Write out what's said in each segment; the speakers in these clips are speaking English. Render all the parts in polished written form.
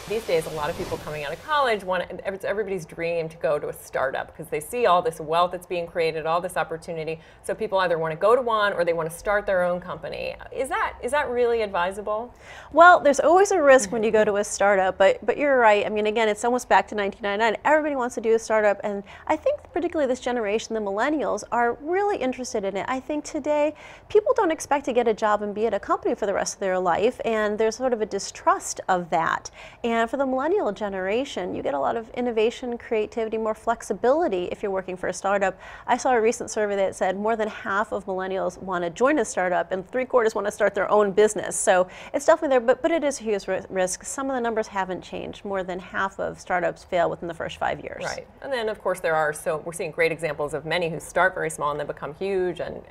These days, a lot of people coming out of college it's everybody's dream to go to a startup because they see all this wealth that's being created, all this opportunity. So people either want to go to one or they want to start their own company. Is that really advisable? Well, there's always a risk when you go to a startup, but you're right. I mean, again, it's almost back to 1999. Everybody wants to do a startup, and I think particularly this generation, the millennials, are really interested in it. I think today people don't expect to get a job and be at a company for the rest of their life, and there's sort of a distrust of that. And for the millennial generation, you get a lot of innovation, creativity, more flexibility if you're working for a startup. I saw a recent survey that said more than half of millennials want to join a startup and 3/4 want to start their own business. So it's definitely there, but it is a huge risk. Some of the numbers haven't changed. More than half of startups fail within the first 5 years. Right. And then of course we're seeing great examples of many who start very small and then become huge and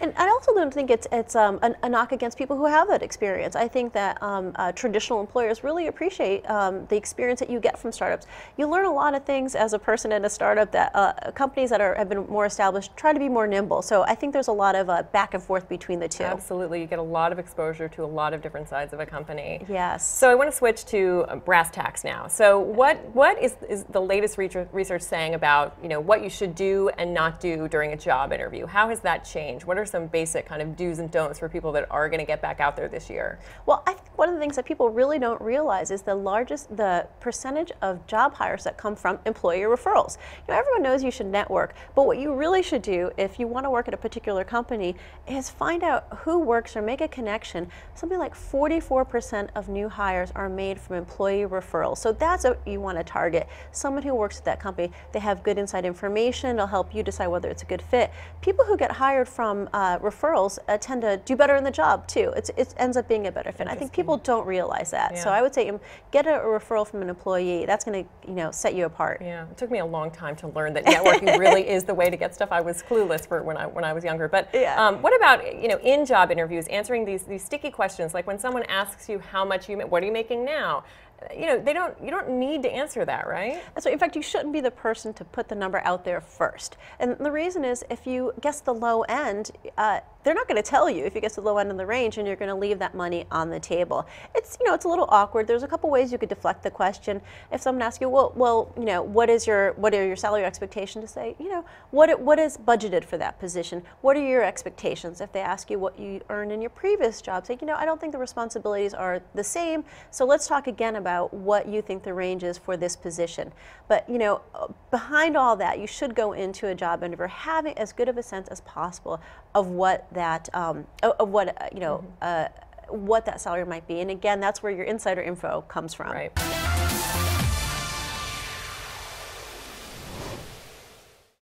I also don't think it's a knock against people who have that experience. I think that traditional employers really appreciate the experience that you get from startups. You learn a lot of things as a person in a startup that companies that have been more established try to be more nimble. So I think there's a lot of back and forth between the two. Absolutely. You get a lot of exposure to a lot of different sides of a company. Yes. So I want to switch to brass tacks now. So what is the latest research saying about what you should do and not do during a job interview? How has that changed? What are some basic kind of do's and don'ts for people that are going to get back out there this year? Well, I think one of the things that people really don't realize is the percentage of job hires that come from employee referrals. Everyone knows you should network, but what you really should do if you want to work at a particular company is find out who works or make a connection. Something like 44% of new hires are made from employee referrals. So that's what you want to target. Someone who works at that company, they have good inside information, they'll help you decide whether it's a good fit. People who get hired from referrals tend to do better in the job too. It ends up being a better fit. I think people don't realize that. Yeah. So I would say get a referral from an employee. That's going to set you apart. Yeah, it took me a long time to learn that networking really is the way to get stuff. I was clueless for when I was younger. But yeah. What about in job interviews, answering these sticky questions, like when someone asks you how much what are you making now? You don't need to answer that, right? That's right. In fact, you shouldn't be the person to put the number out there first. And the reason is, if you guess the low end, they're not going to tell you if you guess the low end of the range, and you're going to leave that money on the table. It's it's a little awkward. There's a couple ways you could deflect the question. If someone asks you, well, what are your salary expectations? To say, what is budgeted for that position? What are your expectations? If they ask you what you earned in your previous job, say, I don't think the responsibilities are the same. So let's talk again about what you think the range is for this position. But behind all that, you should go into a job interview having as good of a sense as possible of what that what that salary might be. And again, that's where your insider info comes from. Right.